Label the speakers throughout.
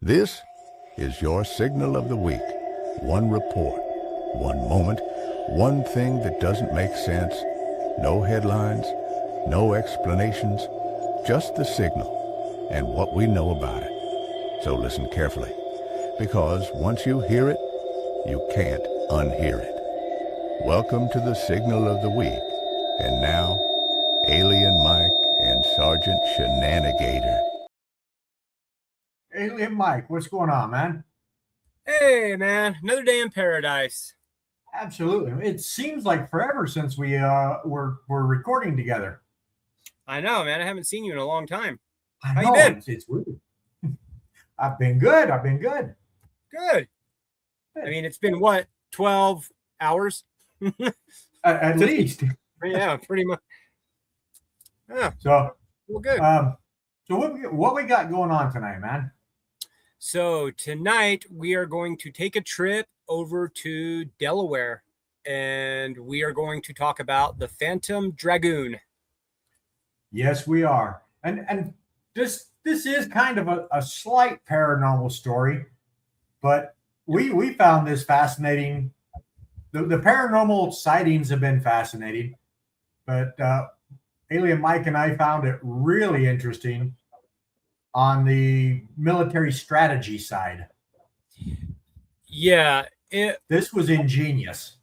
Speaker 1: This is your signal of the week. One report, one moment, one thing that doesn't make sense. No headlines, no explanations, just the signal and what we know about it. So listen carefully, because once you hear it, you can't unhear it. Welcome to the Signal of the Week. And now, Alien Mike and Sergeant Shenanigator.
Speaker 2: Alien Mike, what's going on, man?
Speaker 3: Hey, man, another day in paradise.
Speaker 2: Absolutely. It seems like forever since we were recording together.
Speaker 3: I know, man. I haven't seen you in a long time.
Speaker 2: How
Speaker 3: you been?
Speaker 2: It's weird. I've been good.
Speaker 3: Good. I mean, it's been what, 12 hours?
Speaker 2: At least.
Speaker 3: Yeah, pretty much. Yeah.
Speaker 2: So,
Speaker 3: well, good.
Speaker 2: So what we got going on tonight, man?
Speaker 3: So tonight we are going to take a trip over to Delaware, and we are going to talk about the Phantom Dragoon.
Speaker 2: Yes, we are. And this is kind of a slight paranormal story, but we found this fascinating. The paranormal sightings have been fascinating, but Alien Mike and I found it really interesting on the military strategy side.
Speaker 3: Yeah,
Speaker 2: this was ingenious.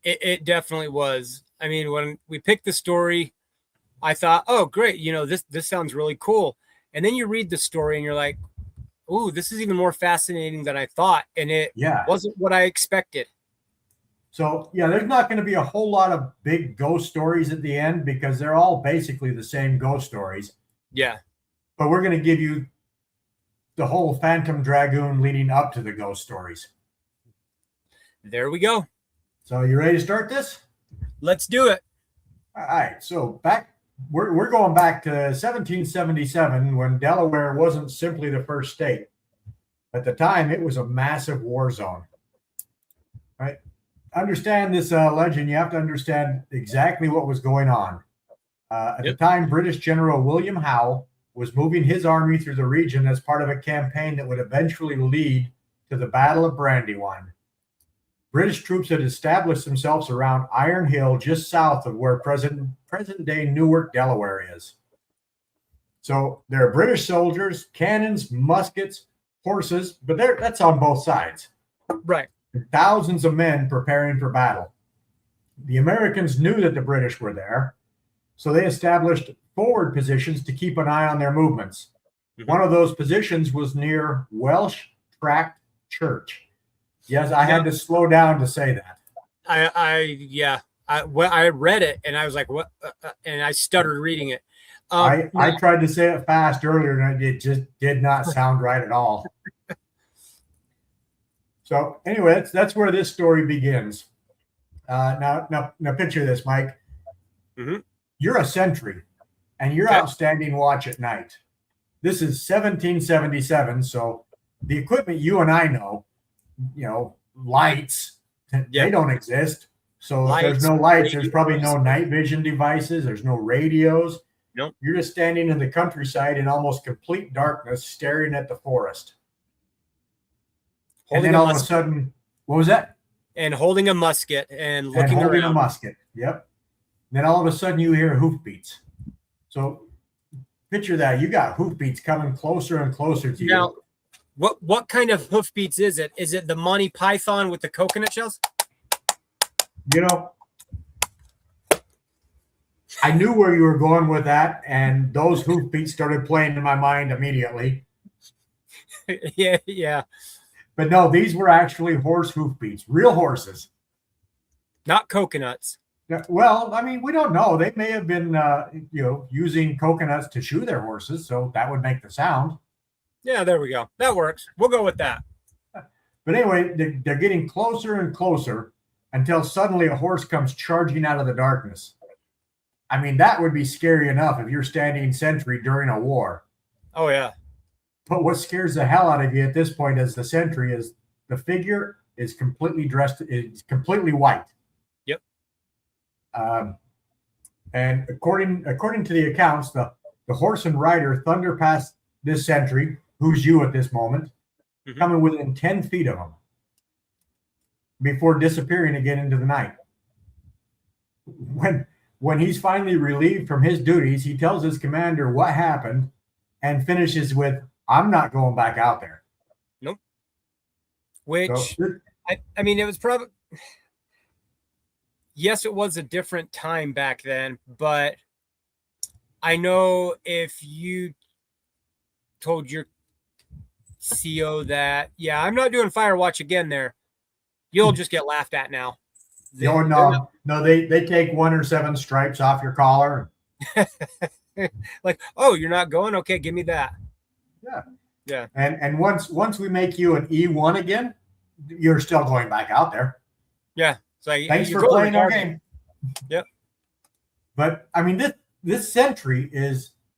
Speaker 3: It definitely was. I mean, when we picked the story, I thought, oh, great, this sounds really cool. And then you read the story and you're like, ooh, this is even more fascinating than I thought. And it wasn't what I expected.
Speaker 2: So, yeah, there's not going to be a whole lot of big ghost stories at the end because they're all basically the same ghost stories.
Speaker 3: Yeah.
Speaker 2: But we're going to give you the whole Phantom Dragoon leading up to the ghost stories.
Speaker 3: There we go.
Speaker 2: So you ready to start this?
Speaker 3: Let's do it.
Speaker 2: All right. So we're going back to 1777 when Delaware wasn't simply the first state. At the time, it was a massive war zone. Right? Understand this legend. You have to understand exactly what was going on. At the time, British General William Howe was moving his army through the region as part of a campaign that would eventually lead to the Battle of Brandywine. British troops had established themselves around Iron Hill, just south of where present-day Newark, Delaware is. So there are British soldiers, cannons, muskets, horses, but that's on both sides.
Speaker 3: Right.
Speaker 2: Thousands of men preparing for battle. The Americans knew that the British were there, so they established forward positions to keep an eye on their movements. Mm-hmm. One of those positions was near Welsh Tract Church. Yes, I had to slow down to say that.
Speaker 3: I read it and I was like, what? And I stuttered reading it.
Speaker 2: I tried to say it fast earlier and it just did not sound right at all. So anyway, that's where this story begins. Now picture this, Mike.
Speaker 3: Mm-hmm.
Speaker 2: You're a sentry, and you're out standing watch at night. This is 1777, so the equipment you and I know, lights, they don't exist. So if there's no lights, there's probably no night vision devices. There's no radios.
Speaker 3: Nope.
Speaker 2: You're just standing in the countryside in almost complete darkness, staring at the forest. And then all of a sudden, what was that?
Speaker 3: And holding a musket and looking around.
Speaker 2: Holding a musket, yep. Then all of a sudden you hear hoofbeats. So picture that. You got hoofbeats coming closer and closer to you.
Speaker 3: Now, what kind of hoofbeats is it? Is it the Monty Python with the coconut shells?
Speaker 2: I knew where you were going with that, and those hoofbeats started playing in my mind immediately.
Speaker 3: Yeah.
Speaker 2: But no, these were actually horse hoofbeats, real horses.
Speaker 3: Not coconuts.
Speaker 2: Well, I mean, we don't know. They may have been, using coconuts to shoe their horses, so that would make the sound.
Speaker 3: Yeah, there we go. That works. We'll go with that.
Speaker 2: But anyway, they're getting closer and closer until suddenly a horse comes charging out of the darkness. I mean, that would be scary enough if you're standing sentry during a war.
Speaker 3: Oh, yeah.
Speaker 2: But what scares the hell out of you at this point as the sentry is the figure is completely dressed, is completely white.
Speaker 3: Yep.
Speaker 2: And according to the accounts, the horse and rider thunder past this sentry, who's you at this moment, coming within 10 feet of him before disappearing again into the night. When he's finally relieved from his duties, he tells his commander what happened and finishes with, "I'm not going back out there."
Speaker 3: Nope. Which,
Speaker 2: So,
Speaker 3: I mean, it was probably, yes, it was a different time back then, but I know if you told your CO that, yeah, I'm not doing fire watch again there, you'll just get laughed at now.
Speaker 2: No, they take 1 or 7 stripes off your collar.
Speaker 3: Like, oh, you're not going? Okay, give me that.
Speaker 2: Yeah. And once we make you an E1 again, you're still going back out there.
Speaker 3: Yeah. It's like,
Speaker 2: thanks for playing our game.
Speaker 3: Yep.
Speaker 2: But I mean, this sentry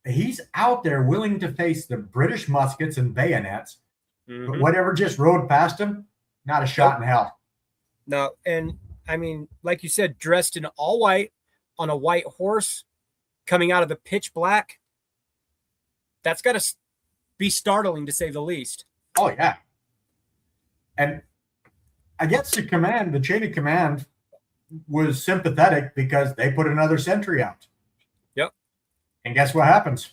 Speaker 2: he's out there willing to face the British muskets and bayonets, but whatever just rode past him, not a shot in hell.
Speaker 3: No, and I mean, like you said, dressed in all white on a white horse coming out of the pitch black. That's got to be startling, to say the least.
Speaker 2: Oh, yeah. And I guess the chain of command was sympathetic because they put another sentry out.
Speaker 3: Yep.
Speaker 2: And guess what happens?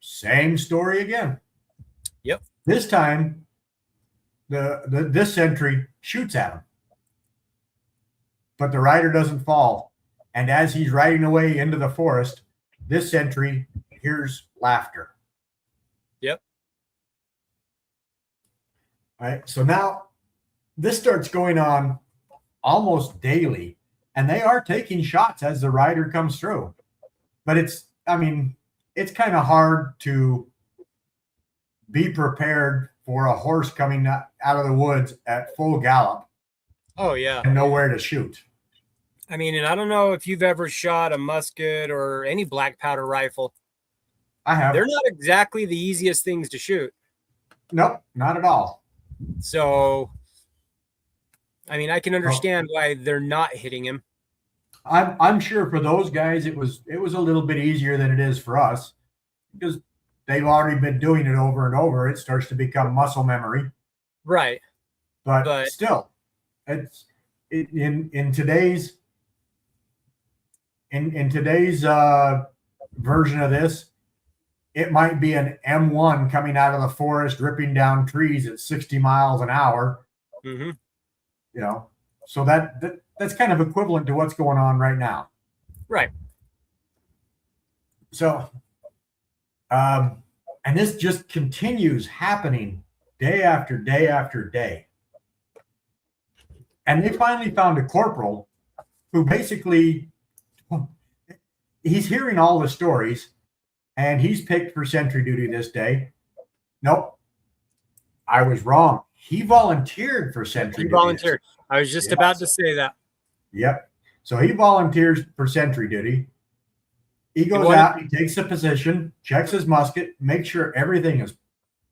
Speaker 2: Same story again.
Speaker 3: Yep.
Speaker 2: This time, this sentry shoots at him. But the rider doesn't fall. And as he's riding away into the forest, this sentry hears laughter.
Speaker 3: Yep.
Speaker 2: All right. So now this starts going on almost daily, and they are taking shots as the rider comes through. But it's kind of hard to be prepared for a horse coming out of the woods at full gallop.
Speaker 3: Oh, yeah.
Speaker 2: And nowhere to shoot.
Speaker 3: I mean, and I don't know if you've ever shot a musket or any black powder rifle.
Speaker 2: I have.
Speaker 3: They're not exactly the easiest things to shoot.
Speaker 2: Nope, not at all.
Speaker 3: So, I mean, I can understand why they're not hitting him.
Speaker 2: I'm sure for those guys it was a little bit easier than it is for us because they've already been doing it over and over. It starts to become muscle memory.
Speaker 3: Right.
Speaker 2: But still, it's in today's version of this, it might be an M1 coming out of the forest, ripping down trees at 60 miles an hour.
Speaker 3: Mm-hmm.
Speaker 2: You know, so that's kind of equivalent to what's going on right now.
Speaker 3: Right.
Speaker 2: So, and this just continues happening day after day after day. And they finally found a corporal who basically, he's hearing all the stories and he's picked for sentry duty this day. Nope. I was wrong. He volunteered for sentry duty.
Speaker 3: He volunteered. I was just about to say that.
Speaker 2: Yep. So he volunteers for sentry duty. He goes out, he takes a position, checks his musket, makes sure everything is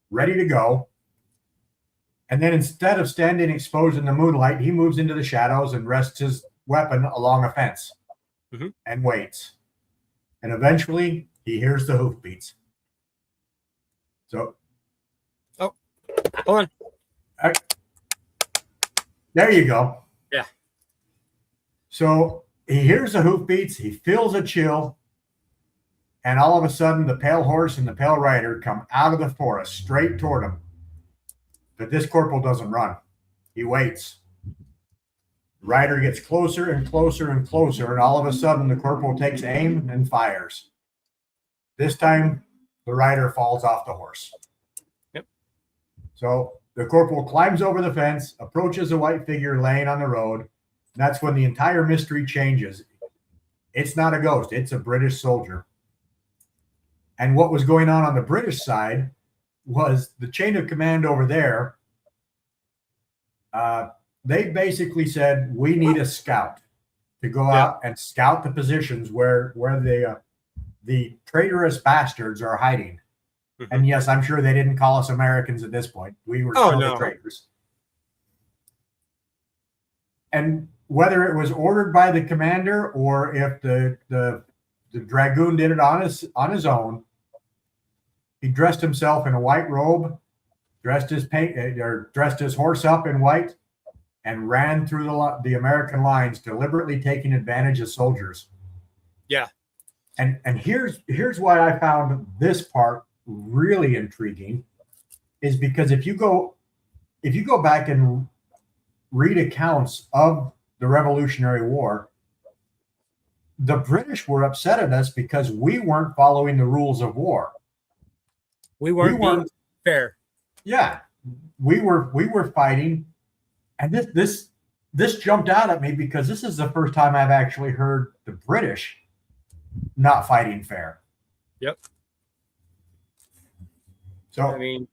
Speaker 2: ready to go. And then instead of standing exposed in the moonlight, he moves into the shadows and rests his weapon along a fence and waits. And eventually he hears the hoofbeats. So.
Speaker 3: Oh, hold on.
Speaker 2: There you go.
Speaker 3: Yeah.
Speaker 2: So he hears the hoofbeats, he feels a chill, and all of a sudden the pale horse and the pale rider come out of the forest straight toward him. But this corporal doesn't run. He waits. The rider gets closer and closer and closer, and all of a sudden the corporal takes aim and fires. This time the rider falls off the horse.
Speaker 3: Yep.
Speaker 2: So the corporal climbs over the fence, approaches a white figure laying on the road. That's when the entire mystery changes. It's not a ghost. It's a British soldier. And what was going on the British side was the chain of command over there. They basically said, we need a scout to go out and scout the positions where the traitorous bastards are hiding. And yes, I'm sure they didn't call us Americans at this point. We were still the traitors. And whether it was ordered by the commander or if the Dragoon did it on his own, he dressed himself in a white robe dressed his horse up in white, and ran through the American lines, deliberately taking advantage of soldiers.
Speaker 3: Yeah.
Speaker 2: And here's why I found this part really intriguing, is because if you go back and read accounts of the Revolutionary War, the British were upset at us because we weren't following the rules of war.
Speaker 3: We weren't being fair.
Speaker 2: Yeah, we were fighting, and this jumped out at me because this is the first time I've actually heard the British not fighting fair.
Speaker 3: Yep.
Speaker 2: So
Speaker 3: I mean,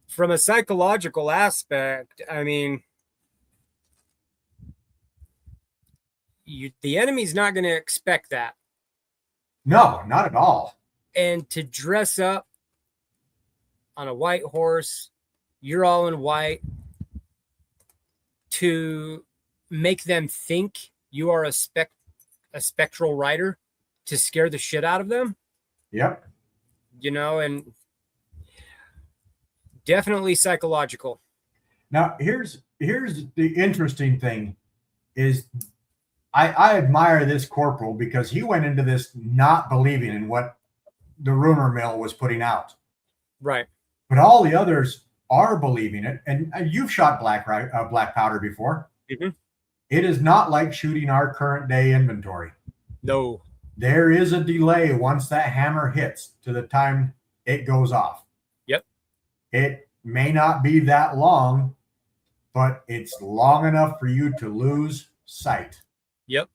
Speaker 3: from a psychological aspect, I mean, the enemy's not going to expect that.
Speaker 2: no, not at all.
Speaker 3: And to dress up on a white horse, you're all in white, to make them think you are a spectral rider, to scare the shit out of them.
Speaker 2: Yep.
Speaker 3: You know, and definitely psychological.
Speaker 2: Now here's the interesting thing is I admire this corporal because he went into this not believing in what the rumor mill was putting out.
Speaker 3: Right.
Speaker 2: But all the others are believing it. And you've shot black powder before.
Speaker 3: Mm-hmm.
Speaker 2: It is not like shooting our current day inventory.
Speaker 3: No.
Speaker 2: There is a delay once that hammer hits to the time it goes off.
Speaker 3: Yep.
Speaker 2: It may not be that long, but it's long enough for you to lose sight.
Speaker 3: Yep.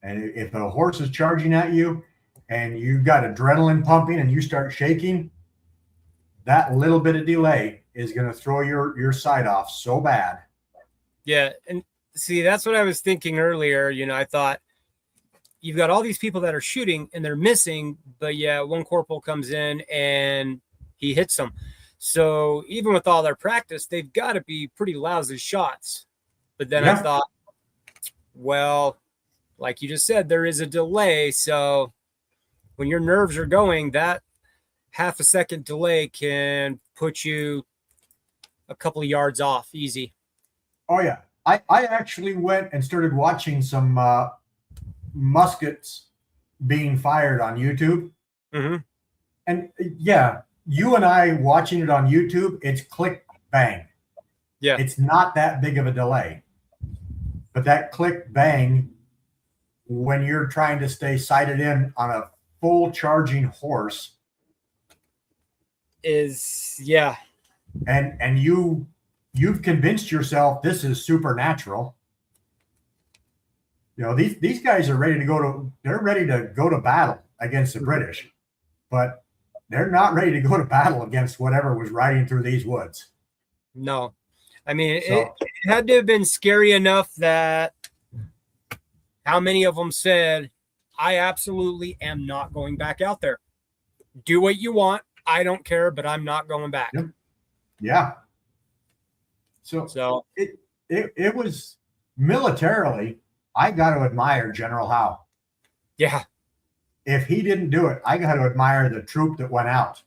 Speaker 2: And if a horse is charging at you and you've got adrenaline pumping and you start shaking, that little bit of delay is going to throw your sight off so bad.
Speaker 3: Yeah. And see, that's what I was thinking earlier. You know, I thought you've got all these people that are shooting and they're missing, but yeah, one corporal comes in and he hits them. So even with all their practice, they've got to be pretty lousy shots. But then I thought, well, like you just said, there is a delay. So when your nerves are going, that half a second delay can put you a couple of yards off easy.
Speaker 2: Oh, yeah. I actually went and started watching some muskets being fired on YouTube.
Speaker 3: Mm-hmm.
Speaker 2: And yeah, you and I watching it on YouTube, it's click, bang.
Speaker 3: Yeah.
Speaker 2: It's not that big of a delay. But that click, bang, when you're trying to stay sighted in on a full charging horse,
Speaker 3: is, yeah.
Speaker 2: And you've convinced yourself this is supernatural. You know, these guys are ready to go to battle against the British, but they're not ready to go to battle against whatever was riding through these woods.
Speaker 3: No. I mean, it had to have been scary enough that how many of them said, I absolutely am not going back out there. Do what you want. I don't care, but I'm not going back.
Speaker 2: Yep. Yeah. So it was militarily, I got to admire General Howe.
Speaker 3: Yeah.
Speaker 2: If he didn't do it, I got to admire the troop that went out.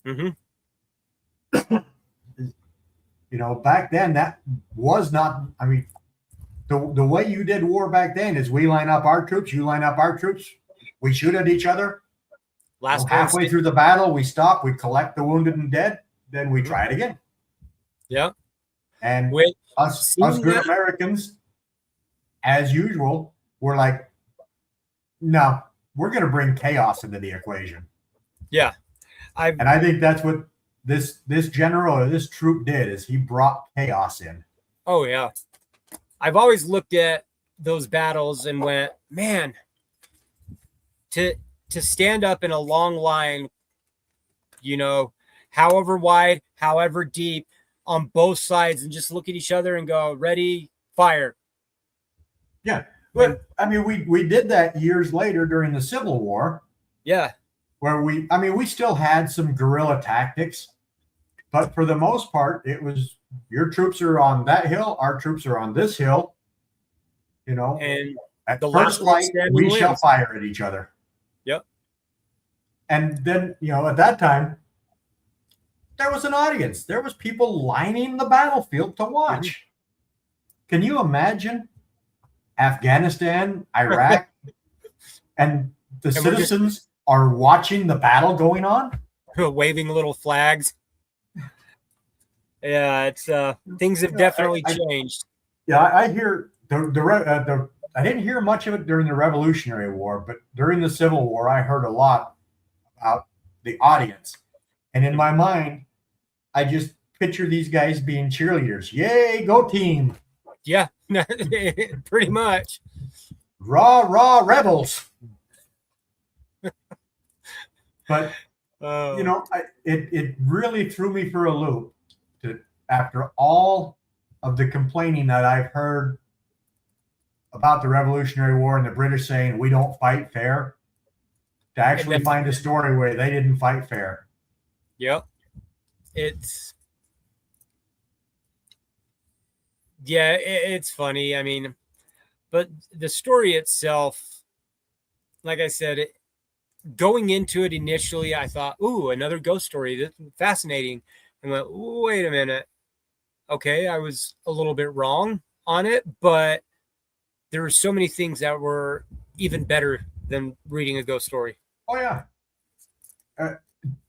Speaker 3: Mm-hmm.
Speaker 2: You know, back then that was not, I mean, the way you did war back then is we line up our troops, you line up our troops, we shoot at each other. Halfway through the battle, we stop, we collect the wounded and dead, then we try it again.
Speaker 3: Yeah.
Speaker 2: And us good Americans, as usual, we're like, no, we're going to bring chaos into the equation.
Speaker 3: Yeah.
Speaker 2: I think that's what this general or this troop did, is he brought chaos in.
Speaker 3: Oh, yeah. I've always looked at those battles and went, man, to stand up in a long line, you know, however wide, however deep, on both sides, and just look at each other and go, ready, fire.
Speaker 2: Yeah. But I mean, we did that years later during the Civil War.
Speaker 3: Yeah.
Speaker 2: Where we still had some guerrilla tactics, but for the most part, it was your troops are on that hill, our troops are on this hill, you know,
Speaker 3: and
Speaker 2: at
Speaker 3: the
Speaker 2: first light, we
Speaker 3: wins.
Speaker 2: shall fire at each other.
Speaker 3: Yep.
Speaker 2: And then, you know, at that time, there was an audience. There was people lining the battlefield to watch. Mm-hmm. Can you imagine Afghanistan, Iraq, and the citizens are watching the battle going on?
Speaker 3: Waving little flags. Yeah, it's things have definitely changed.
Speaker 2: Yeah, I hear I didn't hear much of it during the Revolutionary War, but during the Civil War, I heard a lot about the audience. And in my mind, I just picture these guys being cheerleaders. Yay, go team.
Speaker 3: Yeah, pretty much.
Speaker 2: Rah, rebels. But, it really threw me for a loop after all of the complaining that I've heard about the Revolutionary War and the British saying we don't fight fair, to actually find a story where they didn't fight fair.
Speaker 3: Yep. It's funny. I mean, but the story itself, like I said, going into it initially, I thought, ooh, another ghost story. That's fascinating. And went, wait a minute. Okay, I was a little bit wrong on it, but there were so many things that were even better than reading a ghost story.
Speaker 2: Oh yeah.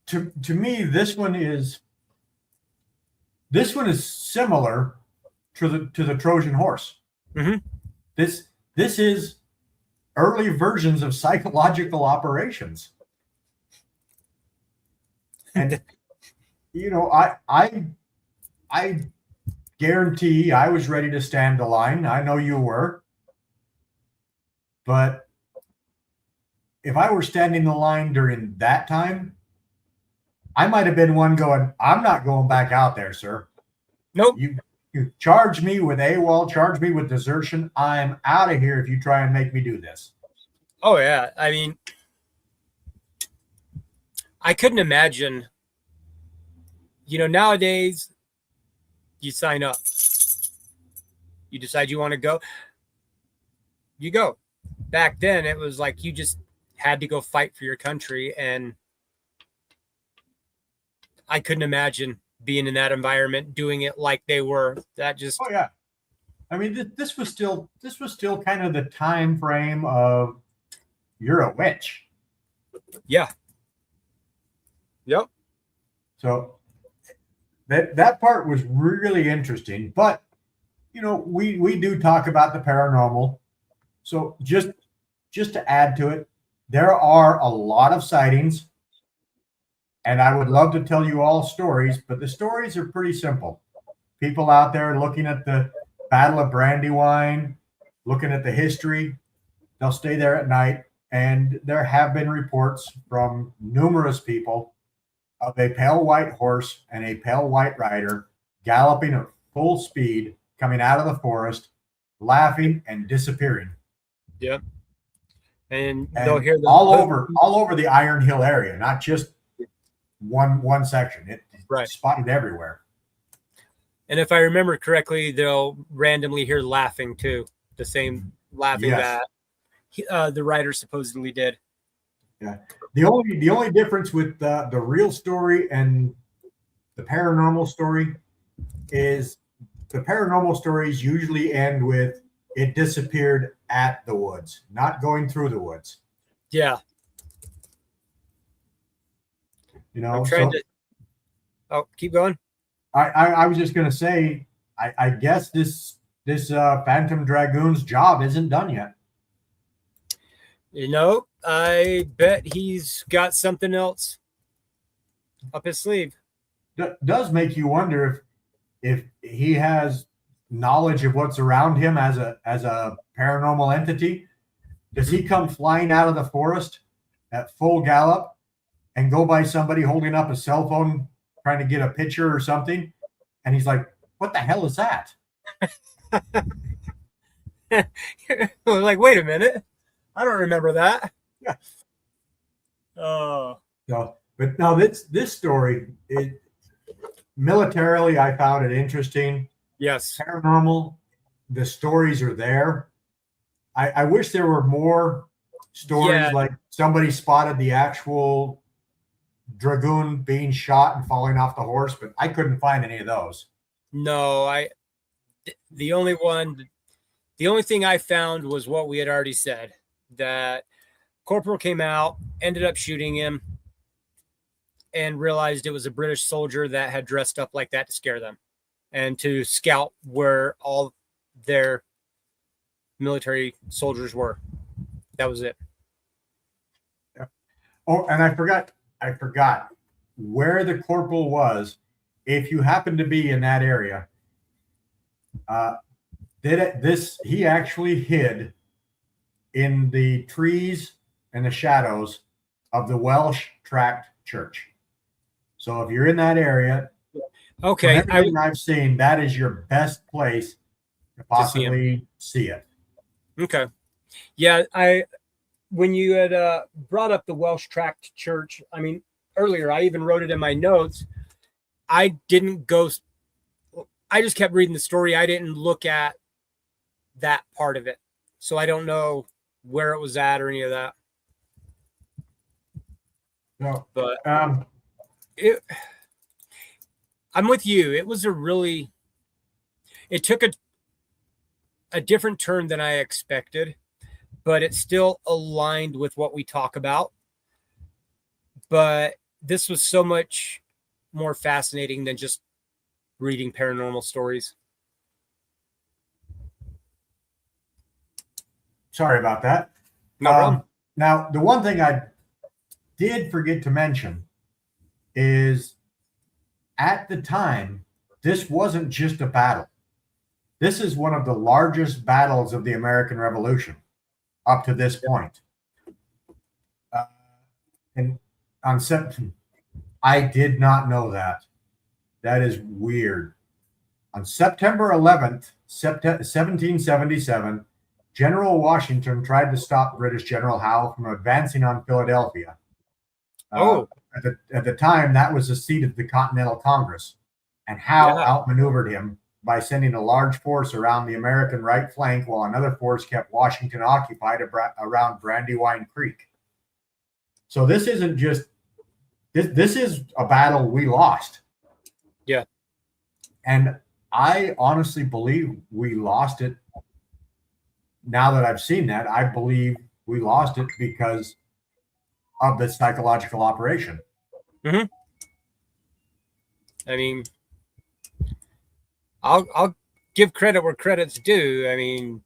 Speaker 2: To me, this one is similar to the Trojan horse.
Speaker 3: Mm-hmm.
Speaker 2: This is early versions of psychological operations, and I guarantee I was ready to stand the line. I know you were. But if I were standing the line during that time, I might have been one going, I'm not going back out there, sir.
Speaker 3: Nope.
Speaker 2: You charge me with AWOL, charge me with desertion. I'm out of here if you try and make me do this.
Speaker 3: Oh, yeah. I mean, I couldn't imagine, nowadays you sign up. You decide you want to go. You go. Back then, it was like you just had to go fight for your country, and I couldn't imagine being in that environment, doing it like they were. That just
Speaker 2: oh yeah, I mean this was still kind of the time frame of you're a witch.
Speaker 3: Yeah. Yep.
Speaker 2: So that part was really interesting, but we do talk about the paranormal. So just to add to it, there are a lot of sightings, and I would love to tell you all stories, but the stories are pretty simple. People out there looking at the Battle of Brandywine, looking at the history, they'll stay there at night, and there have been reports from numerous people of a pale white horse and a pale white rider galloping at full speed, coming out of the forest, laughing and disappearing.
Speaker 3: Yep. And they'll hear them
Speaker 2: all over the Iron Hill area, not just one section. It's
Speaker 3: right.
Speaker 2: Spotted everywhere.
Speaker 3: And if I remember correctly, they'll randomly hear laughing too. The same laughing that the writer supposedly did.
Speaker 2: Yeah. The only difference with the real story and the paranormal story is the paranormal stories usually end with it disappeared at the woods, not going through the woods.
Speaker 3: Yeah. I'm trying to. Oh, keep going.
Speaker 2: I was just going to say, I guess this Phantom Dragoon's job isn't done yet.
Speaker 3: I bet he's got something else up his sleeve.
Speaker 2: Does make you wonder if he has knowledge of what's around him as a paranormal entity. Does he come flying out of the forest at full gallop and go by somebody holding up a cell phone trying to get a picture or something, and he's like, what the hell is that?
Speaker 3: Like, wait a minute, I don't remember that.
Speaker 2: Yeah.
Speaker 3: Oh.
Speaker 2: No, but now this story, militarily, I found it interesting.
Speaker 3: Yes.
Speaker 2: Paranormal, the stories are there. I wish there were more stories like somebody spotted the actual dragoon being shot and falling off the horse, but I couldn't find any of those.
Speaker 3: No, the only thing I found was what we had already said, that Corporal came out, ended up shooting him, and realized it was a British soldier that had dressed up like that to scare them and to scout where all their military soldiers were. That was it.
Speaker 2: Yeah. Oh, and I forgot where the corporal was. If you happen to be in that area, he actually hid in the trees and the shadows of the Welsh Tract Church. So if you're in that area,
Speaker 3: okay,
Speaker 2: from everything I've seen, that is your best place to possibly see it.
Speaker 3: Okay. Yeah, when you had brought up the Welsh Tract Church, I mean, earlier, I even wrote it in my notes. I just kept reading the story. I didn't look at that part of it. So I don't know where it was at or any of that.
Speaker 2: No,
Speaker 3: but I'm with you. It was it took a different turn than I expected, but it still aligned with what we talk about. But this was so much more fascinating than just reading paranormal stories.
Speaker 2: Sorry about that.
Speaker 3: No problem.
Speaker 2: Now, the one thing I did forget to mention is at the time, this wasn't just a battle. This is one of the largest battles of the American Revolution up to this point. And on I did not know that. That is weird. On September 11th, 1777, General Washington tried to stop British General Howe from advancing on Philadelphia. At the time, that was the seat of the Continental Congress, and Howe outmaneuvered him by sending a large force around the American right flank, while another force kept Washington occupied around Brandywine Creek. So this isn't just this is a battle we lost.
Speaker 3: Yeah,
Speaker 2: and I honestly believe we lost it. Now that I've seen that, I believe we lost it because of the psychological operation.
Speaker 3: Mm-hmm. I mean, I'll give credit where credit's due. I mean,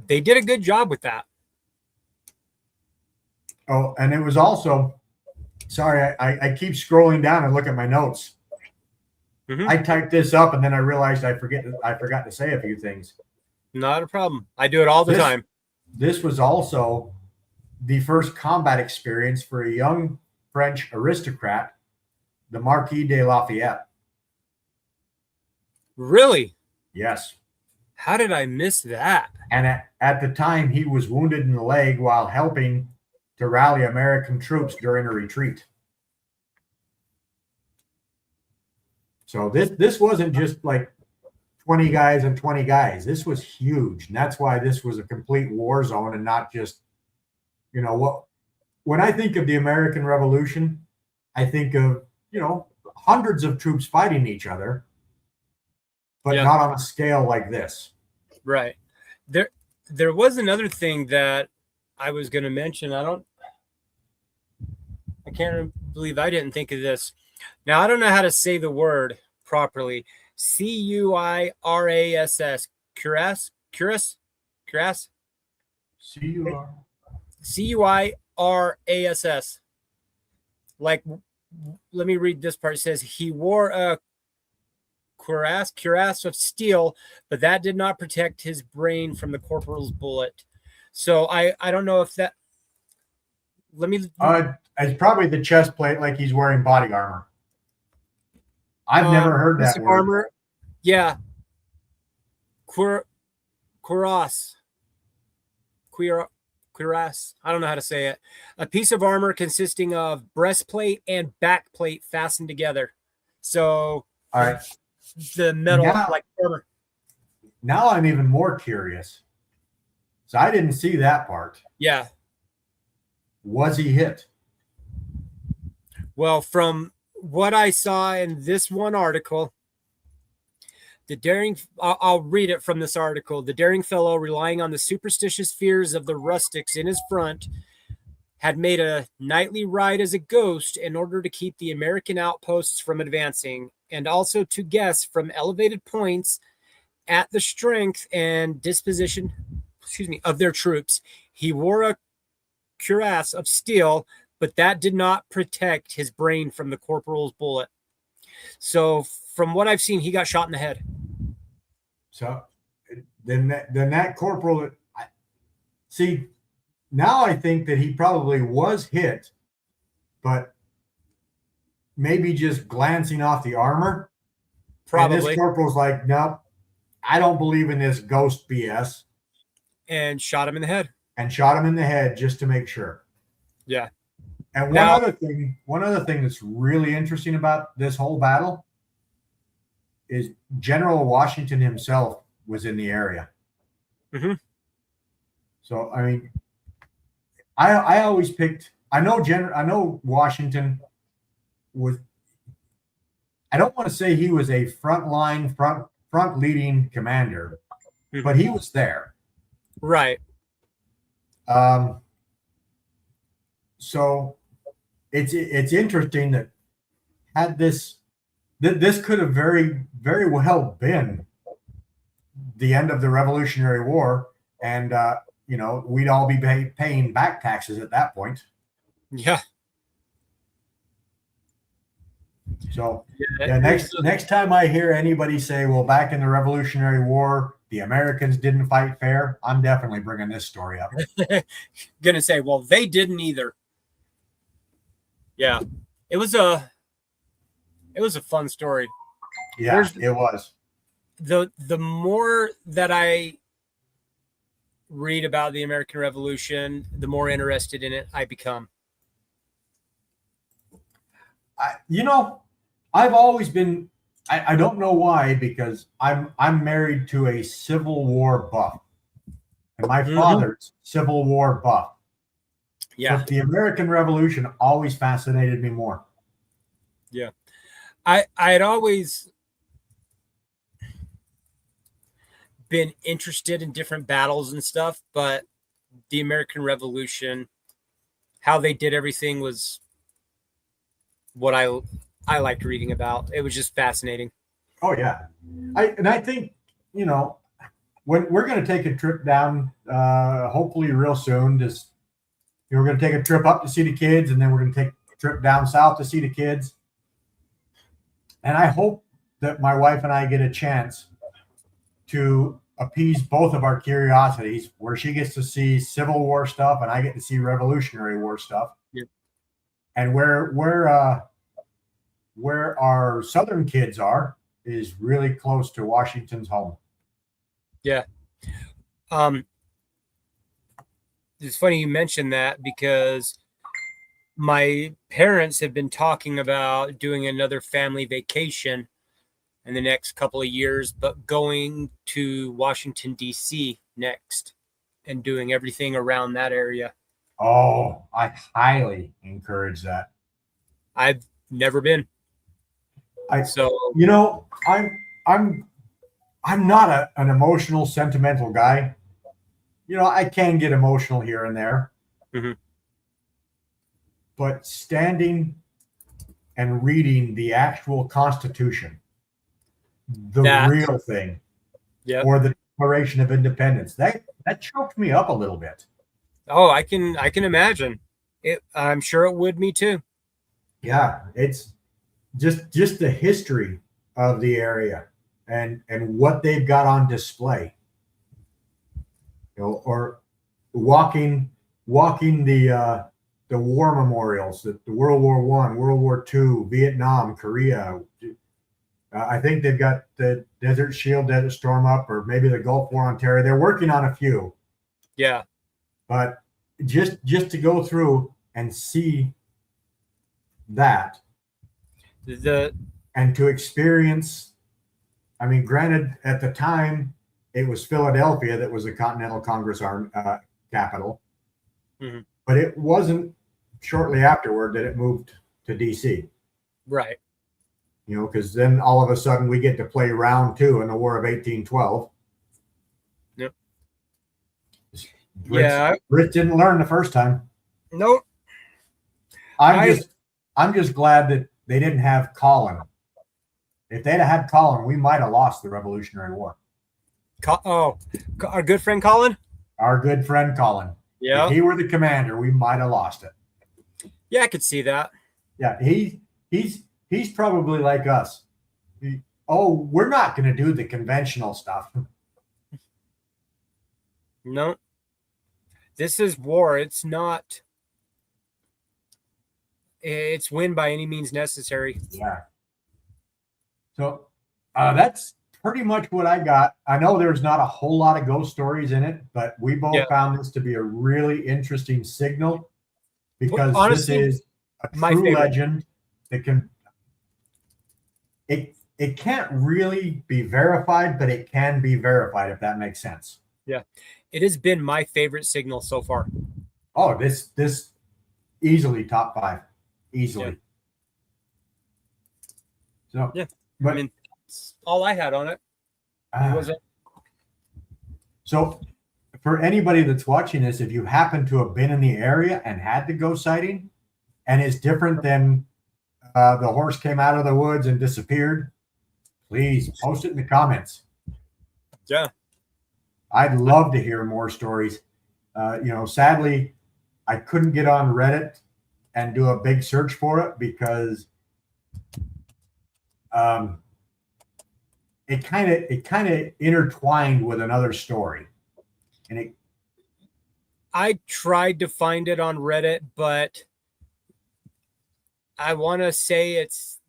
Speaker 3: they did a good job with that.
Speaker 2: Oh, and it was also, sorry, I keep scrolling down and look at my notes. Mm-hmm. I typed this up and then I realized I forgot to say a few things.
Speaker 3: Not a problem. I do it all the time.
Speaker 2: This was also the first combat experience for a young French aristocrat, the Marquis de Lafayette.
Speaker 3: Really?
Speaker 2: Yes.
Speaker 3: How did I miss that?
Speaker 2: And at the time, he was wounded in the leg while helping to rally American troops during a retreat. So this wasn't just like 20 guys and 20 guys. This was huge. And that's why this was a complete war zone and not just, when I think of the American Revolution, I think of, hundreds of troops fighting each other, but not on a scale like this.
Speaker 3: Right. There was another thing that I was going to mention. I can't believe I didn't think of this. Now, I don't know how to say the word properly. Cuirass. Cuirass? Cuirass. Like, let me read this part. It says he wore a cuirass of steel, but that did not protect his brain from the corporal's bullet. So I don't know if that. Let me.
Speaker 2: It's probably the chest plate, like he's wearing body armor. I've never heard that word.
Speaker 3: Armor. Yeah. Cuirass. I don't know how to say it. A piece of armor consisting of breastplate and backplate fastened together. So,
Speaker 2: all right,
Speaker 3: the metal like armor.
Speaker 2: Now I'm even more curious. So I didn't see that part.
Speaker 3: Yeah.
Speaker 2: Was he hit?
Speaker 3: Well, from what I saw in this one article, I'll read it from this article. The daring fellow, relying on the superstitious fears of the rustics in his front, had made a nightly ride as a ghost in order to keep the American outposts from advancing, and also to guess from elevated points at the strength and disposition, of their troops. He wore a cuirass of steel, but that did not protect his brain from the corporal's bullet. So from what I've seen, he got shot in the head.
Speaker 2: So then that corporal, see, now I think that he probably was hit, but maybe just glancing off the armor.
Speaker 3: Probably.
Speaker 2: And this corporal's like, nope, I don't believe in this ghost BS.
Speaker 3: And shot him in the head.
Speaker 2: And shot him in the head just to make sure.
Speaker 3: Yeah.
Speaker 2: And one other thing that's really interesting about this whole battle is General Washington himself was in the area.
Speaker 3: Mm-hmm.
Speaker 2: So I mean, I always picked. I know Washington was. I don't want to say he was a front leading commander,
Speaker 3: mm-hmm.
Speaker 2: but he was there.
Speaker 3: Right.
Speaker 2: So it's interesting that had this could have very, very well been the end of the Revolutionary War, and we'd all be paying back taxes at that point.
Speaker 3: Yeah.
Speaker 2: So next time I hear anybody say, well, back in the Revolutionary War, the Americans didn't fight fair, I'm definitely bringing this story up.
Speaker 3: Gonna say, well, they didn't either. Yeah. It was a fun story.
Speaker 2: Yeah, it was.
Speaker 3: The more that I read about the American Revolution, the more interested in it I become.
Speaker 2: I've always been. I don't know why, because I'm married to a Civil War buff, and my father's Civil War buff.
Speaker 3: Yeah,
Speaker 2: but the American Revolution always fascinated me more.
Speaker 3: Yeah, I'd always been interested in different battles and stuff, but the American Revolution, how they did everything, was what I liked reading about. It was just fascinating.
Speaker 2: Oh yeah, I think when we're going to take a trip down, hopefully real soon. We're going to take a trip up to see the kids, and then we're going to take a trip down south to see the kids. And I hope that my wife and I get a chance to appease both of our curiosities, where she gets to see Civil War stuff and I get to see Revolutionary War stuff.
Speaker 3: Yeah. And
Speaker 2: where our southern kids are is really close to Washington's home.
Speaker 3: Yeah. It's funny you mentioned that, because my parents have been talking about doing another family vacation in the next couple of years, but going to Washington, D.C. next and doing everything around that area.
Speaker 2: Oh, I highly encourage that.
Speaker 3: I've never been.
Speaker 2: I'm not an emotional, sentimental guy. I can get emotional here and there.
Speaker 3: Mm-hmm.
Speaker 2: But standing and reading the actual Constitution, real thing, or the Declaration of Independence, that choked me up a little bit.
Speaker 3: Oh, I can imagine it. I'm sure it would me too.
Speaker 2: Yeah, it's just the history of the area and what they've got on display. Or walking the war memorials, the World War I, World War II, Vietnam, Korea. I think they've got the Desert Shield, Desert Storm up, or maybe the Gulf War, Ontario. They're working on a few.
Speaker 3: Yeah.
Speaker 2: But just to go through and see that, and to experience, I mean, granted, at the time, it was Philadelphia that was the Continental Congress capital.
Speaker 3: Mm-hmm.
Speaker 2: But it wasn't shortly afterward that it moved to DC.
Speaker 3: Right.
Speaker 2: You know, because then all of a sudden we get to play round 2 in the War of 1812.
Speaker 3: Yep.
Speaker 2: Brits didn't learn the first time.
Speaker 3: Nope.
Speaker 2: I'm just glad that they didn't have Colin. If they'd have had Colin, we might have lost the Revolutionary War.
Speaker 3: Our good friend Colin?
Speaker 2: Our good friend Colin.
Speaker 3: Yeah.
Speaker 2: If he were the commander, we might have lost it.
Speaker 3: Yeah, I could see that.
Speaker 2: Yeah, he's probably like us. We're not going to do the conventional stuff.
Speaker 3: No. This is war. It's not. It's win by any means necessary.
Speaker 2: Yeah. So that's pretty much what I got. I know there's not a whole lot of ghost stories in it, but we both found this to be a really interesting signal because honestly, this is a true legend that can. It can't really be verified, but it can be verified if that makes sense.
Speaker 3: Yeah, it has been my favorite signal so far.
Speaker 2: Oh, this easily top 5, easily.
Speaker 3: Yeah. So yeah, but I mean, that's all I had on it.
Speaker 2: So, for anybody that's watching this, if you happen to have been in the area and had the ghost sighting, and it's different than the horse came out of the woods and disappeared, please post it in the comments.
Speaker 3: Yeah.
Speaker 2: I'd love to hear more stories. Sadly, I couldn't get on Reddit and do a big search for it because it kind of intertwined with another story. And
Speaker 3: I tried to find it on Reddit, but I want to say it's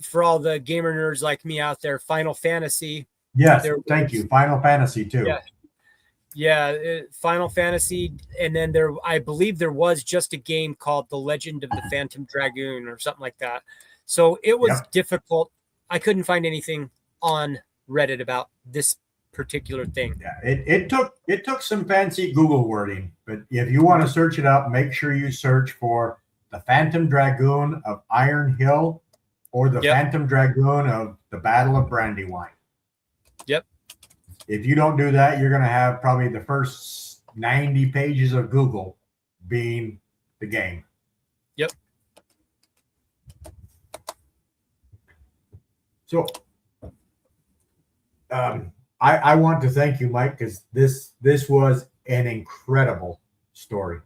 Speaker 3: for all the gamer nerds like me out there, Final Fantasy.
Speaker 2: Yes, thank you. Final Fantasy too.
Speaker 3: Yeah, Final Fantasy, and then I believe there was just a game called The Legend of the Phantom Dragoon or something like that. So it was difficult. I couldn't find anything on Reddit about this particular thing.
Speaker 2: Yeah, it took some fancy Google wording, but if you want to search it up, make sure you search for the Phantom Dragoon of Iron Hill or the Phantom Dragoon of the Battle of Brandywine.
Speaker 3: Yep.
Speaker 2: If you don't do that, you're going to have probably the first 90 pages of Google being the game.
Speaker 3: Yep.
Speaker 2: So I want to thank you, Mike, because this was an incredible story.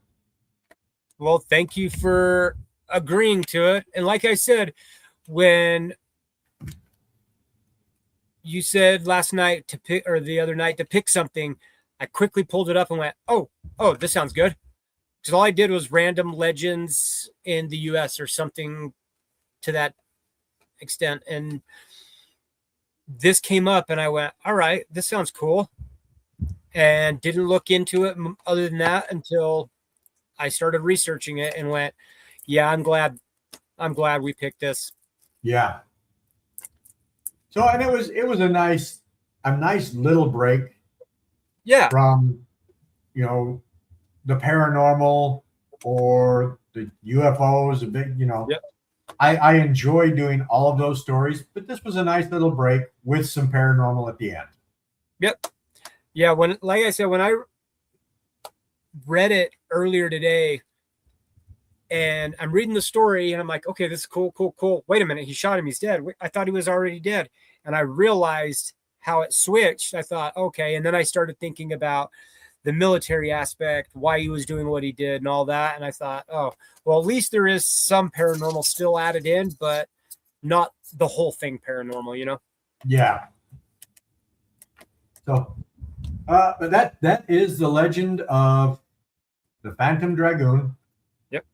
Speaker 3: Well, thank you for agreeing to it. And like I said, when you said last night to pick, or the other night to pick something, I quickly pulled it up and went, oh, this sounds good. Because all I did was random legends in the US or something to that extent. And this came up and I went, all right, this sounds cool. And didn't look into it other than that until I started researching it and went, yeah, I'm glad we picked this.
Speaker 2: Yeah. So, and it was a nice little break.
Speaker 3: Yeah.
Speaker 2: From, the paranormal or the UFOs, a big,
Speaker 3: Yep.
Speaker 2: I enjoy doing all of those stories, but this was a nice little break with some paranormal at the end.
Speaker 3: Yep. Yeah. Like I said, when I read it earlier today and I'm reading the story and I'm like, okay, this is cool. Wait a minute. He shot him. He's dead. I thought he was already dead. And I realized how it switched. I thought, okay. And then I started thinking about the military aspect, why he was doing what he did and all that. And I thought, oh, well, at least there is some paranormal still added in, but not the whole thing paranormal,
Speaker 2: Yeah. So, but that is the legend of the Phantom Dragoon.
Speaker 3: Yep.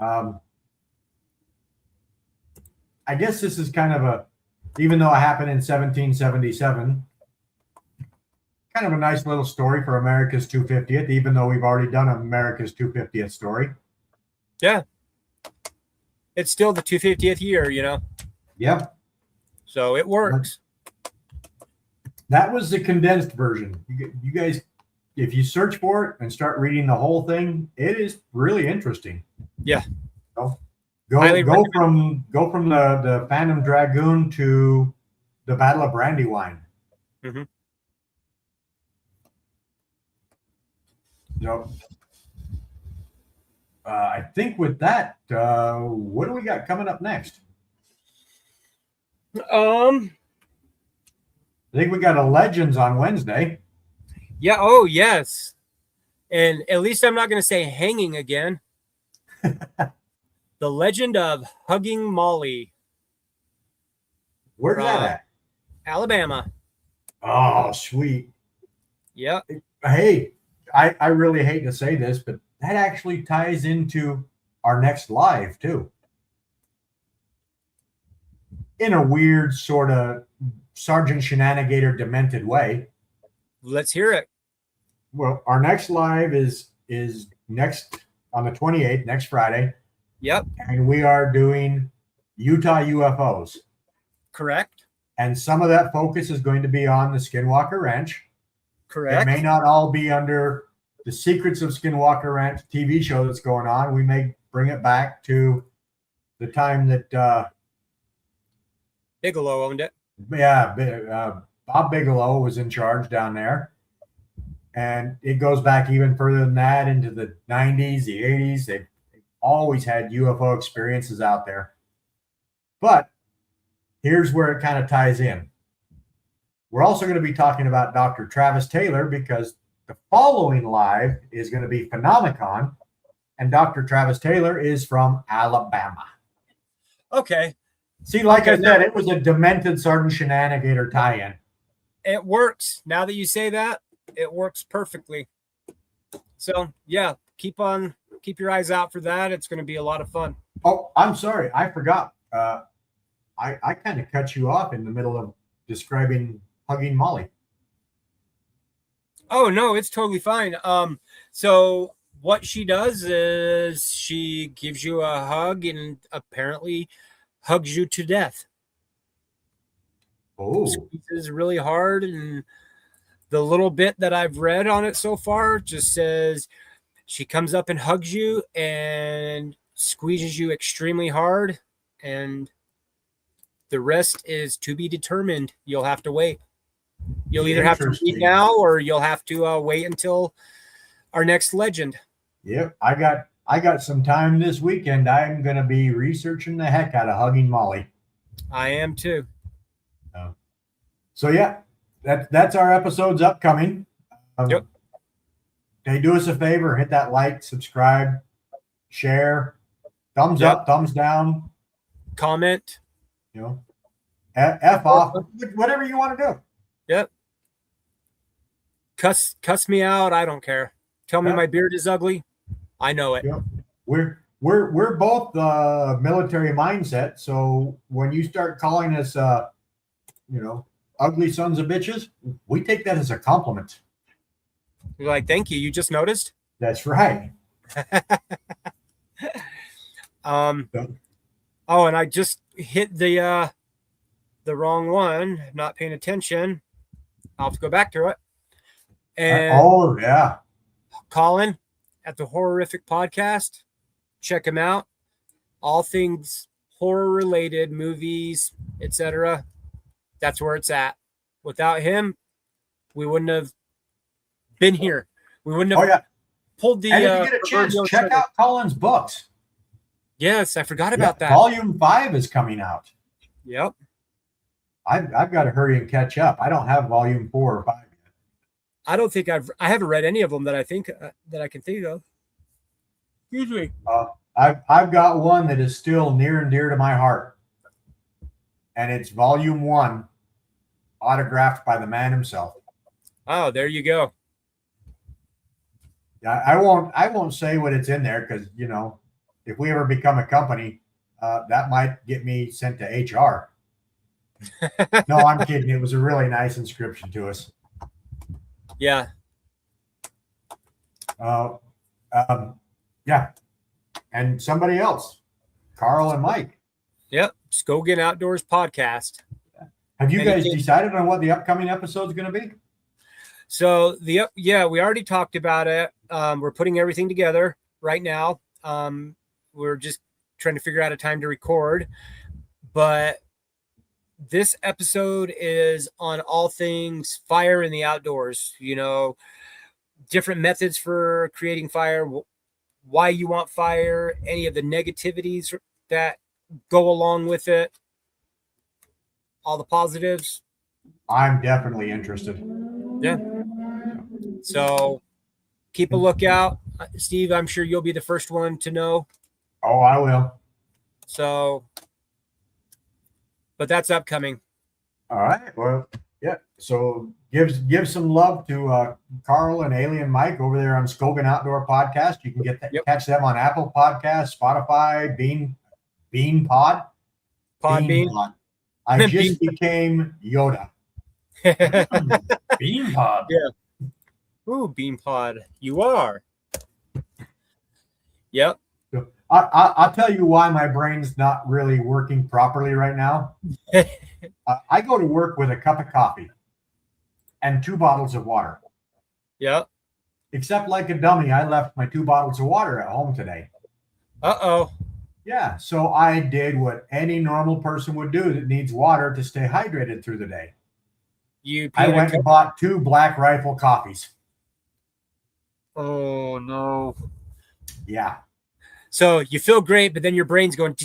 Speaker 2: I guess this is kind of even though it happened in 1777, kind of a nice little story for America's 250th, even though we've already done America's 250th story.
Speaker 3: Yeah. It's still the 250th year,
Speaker 2: Yep.
Speaker 3: So it works.
Speaker 2: That was the condensed version. You guys, if you search for it and start reading the whole thing, it is really interesting.
Speaker 3: Yeah.
Speaker 2: So
Speaker 3: Highly
Speaker 2: Go from the Phantom Dragoon to the Battle of Brandywine.
Speaker 3: Mhm.
Speaker 2: So, I think with that, what do we got coming up next? I think we got a Legends on Wednesday.
Speaker 3: Yeah. Oh, yes. And at least I'm not going to say hanging again. The Legend of Hugging Molly.
Speaker 2: Where's that at?
Speaker 3: Alabama.
Speaker 2: Oh, sweet.
Speaker 3: Yep.
Speaker 2: Hey, I really hate to say this, but that actually ties into our next live too. In a weird sort of Sergeant Shenanigator demented way.
Speaker 3: Let's hear it.
Speaker 2: Well, our next live is next on the 28th, next Friday.
Speaker 3: Yep.
Speaker 2: And we are doing Utah UFOs.
Speaker 3: Correct.
Speaker 2: And some of that focus is going to be on the Skinwalker Ranch.
Speaker 3: Correct.
Speaker 2: It may not all be under the Secrets of Skinwalker Ranch TV show that's going on. We may bring it back to the time that
Speaker 3: Bigelow owned it.
Speaker 2: Bob Bigelow was in charge down there. And it goes back even further than that into the 90s, the 80s. They've always had UFO experiences out there. But here's where it kind of ties in. We're also going to be talking about Dr. Travis Taylor because the following live is going to be Phenomicon, and Dr. Travis Taylor is from Alabama.
Speaker 3: Okay.
Speaker 2: See, like I said, it was a demented Sergeant Shenanigator tie-in.
Speaker 3: It works. Now that you say that, it works perfectly. So, yeah, keep your eyes out for that. It's going to be a lot of fun.
Speaker 2: Oh, I'm sorry. I forgot. I kind of cut you off in the middle of describing Hugging Molly.
Speaker 3: Oh, no, it's totally fine. So what she does is she gives you a hug and apparently hugs you to death.
Speaker 2: Oh.
Speaker 3: Squeezes really hard, and the little bit that I've read on it so far just says she comes up and hugs you and squeezes you extremely hard, and the rest is to be determined. You'll have to wait. You'll either have to read now or you'll have to wait until our next legend.
Speaker 2: Yep, I got some time this weekend. I'm going to be researching the heck out of Hugging Molly.
Speaker 3: I am too.
Speaker 2: So yeah, that's our episodes upcoming.
Speaker 3: Yep.
Speaker 2: Hey, do us a favor, hit that like, subscribe, share, thumbs up, thumbs down,
Speaker 3: comment.
Speaker 2: You know, F off, whatever you want to do.
Speaker 3: Yep. Cuss me out. I don't care. Tell me my beard is ugly. I know it.
Speaker 2: Yep. We're both military mindset. So when you start calling us, ugly sons of bitches, we take that as a compliment.
Speaker 3: You're like, thank you. You just noticed?
Speaker 2: That's right.
Speaker 3: Oh, and I just hit the wrong one. Not paying attention. I'll have to go back to it. And
Speaker 2: oh yeah,
Speaker 3: Colin at the Horrific Podcast. Check him out. All things horror related, movies, etc. That's where it's at. Without him, we wouldn't have been here. We wouldn't have pulled the.
Speaker 2: And if you get a chance, check out Colin's books.
Speaker 3: Yes, I forgot about that.
Speaker 2: Volume 5 is coming out.
Speaker 3: Yep.
Speaker 2: I've got to hurry and catch up. I don't have volume 4 or 5 yet.
Speaker 3: I don't think I haven't read any of them that I think that I can think of. Excuse me.
Speaker 2: I've got one that is still near and dear to my heart, and it's volume 1, autographed by the man himself.
Speaker 3: Oh, there you go.
Speaker 2: I won't say what it's in there because if we ever become a company, that might get me sent to HR. No, I'm kidding. It was a really nice inscription to us.
Speaker 3: Yeah.
Speaker 2: Yeah. And somebody else, Carl and Mike.
Speaker 3: Yep. Skogan Outdoors Podcast.
Speaker 2: Have you guys decided on what the upcoming episode is going to be?
Speaker 3: So we already talked about it. We're putting everything together right now. We're just trying to figure out a time to record. But this episode is on all things fire in the outdoors, different methods for creating fire, why you want fire, any of the negativities that go along with it, all the positives.
Speaker 2: I'm definitely interested.
Speaker 3: Yeah. So keep a lookout. Steve, I'm sure you'll be the first one to know.
Speaker 2: Oh, I will.
Speaker 3: So, but that's upcoming.
Speaker 2: All right. Well, yeah. So give some love to Carl and Alien Mike over there on Skogan Outdoor Podcast. You can catch them on Apple Podcasts, Spotify, Bean Pod.
Speaker 3: Podbean.
Speaker 2: I just became Yoda. Bean Pod.
Speaker 3: Yeah. Ooh, Bean Pod. You are. Yep.
Speaker 2: So I'll tell you why my brain's not really working properly right now. I go to work with a cup of coffee and 2 bottles of water.
Speaker 3: Yep.
Speaker 2: Except like a dummy, I left my 2 bottles of water at home today.
Speaker 3: Uh-oh.
Speaker 2: Yeah, so I did what any normal person would do that needs water to stay hydrated through the day. I went and bought 2 Black Rifle coffees.
Speaker 3: Oh, no.
Speaker 2: Yeah.
Speaker 3: So you feel great, but then your brain's going.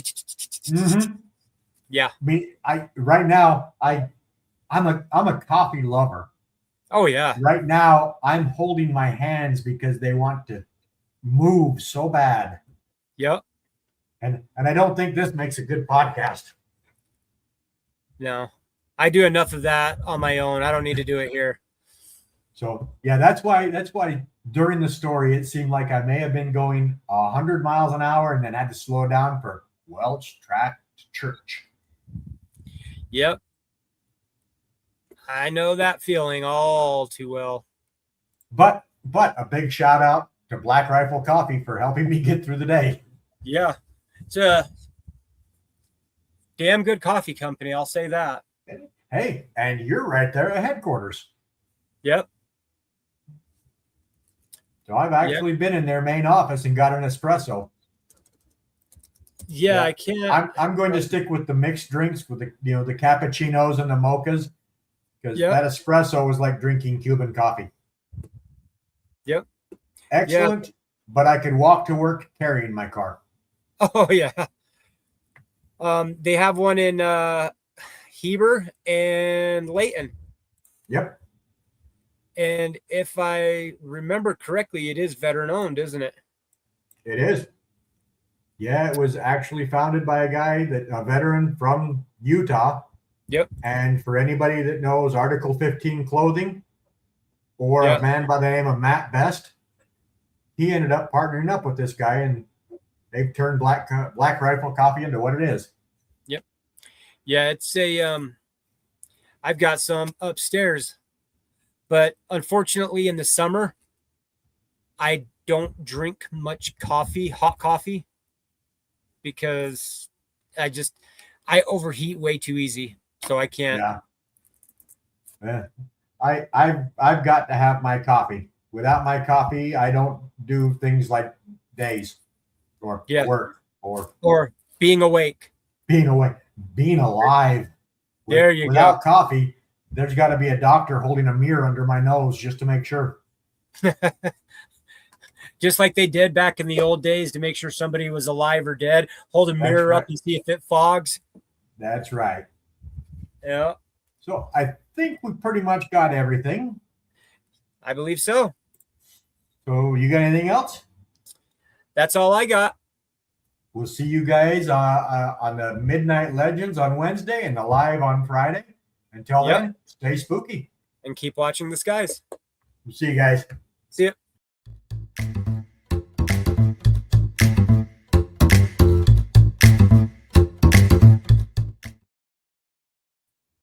Speaker 3: Yeah.
Speaker 2: Right now, I'm a coffee lover.
Speaker 3: Oh, yeah.
Speaker 2: Right now, I'm holding my hands because they want to move so bad.
Speaker 3: Yep.
Speaker 2: And I don't think this makes a good podcast.
Speaker 3: No, I do enough of that on my own. I don't need to do it here.
Speaker 2: So yeah, that's why during the story, it seemed like I may have been going 100 miles an hour and then had to slow down for Welch Tract Church.
Speaker 3: Yep. I know that feeling all too well.
Speaker 2: But a big shout out to Black Rifle Coffee for helping me get through the day.
Speaker 3: Yeah. It's a damn good coffee company. I'll say that.
Speaker 2: Hey, and you're right there at headquarters.
Speaker 3: Yep.
Speaker 2: So I've actually been in their main office and got an espresso.
Speaker 3: Yeah, I can't.
Speaker 2: I'm going to stick with the mixed drinks with the the cappuccinos and the mochas because that espresso was like drinking Cuban coffee.
Speaker 3: Yep.
Speaker 2: Excellent, but I could walk to work carrying my car.
Speaker 3: Oh yeah. They have one in Heber and Layton.
Speaker 2: Yep.
Speaker 3: And if I remember correctly, it is veteran owned, isn't it?
Speaker 2: It is. Yeah, it was actually founded by a veteran from Utah.
Speaker 3: Yep.
Speaker 2: And for anybody that knows Article 15 clothing or a man by the name of Matt Best, he ended up partnering up with this guy and they've turned Black Rifle Coffee into what it is.
Speaker 3: Yep. Yeah, it's I've got some upstairs, but unfortunately in the summer, I don't drink much hot coffee, because I overheat way too easy. So I can't.
Speaker 2: Yeah. I've got to have my coffee. Without my coffee, I don't do things like days or work or
Speaker 3: being awake.
Speaker 2: Being alive.
Speaker 3: There you go.
Speaker 2: Without coffee, there's got to be a doctor holding a mirror under my nose just to make sure.
Speaker 3: Just like they did back in the old days to make sure somebody was alive or dead. Hold a mirror up and see if it fogs.
Speaker 2: That's right.
Speaker 3: Yeah.
Speaker 2: So I think we pretty much got everything.
Speaker 3: I believe so.
Speaker 2: So you got anything else?
Speaker 3: That's all I got.
Speaker 2: We'll see you guys on the Midnight Legends on Wednesday and the live on Friday. Until then, stay spooky.
Speaker 3: And keep watching the skies.
Speaker 2: We'll see you guys.
Speaker 3: See ya.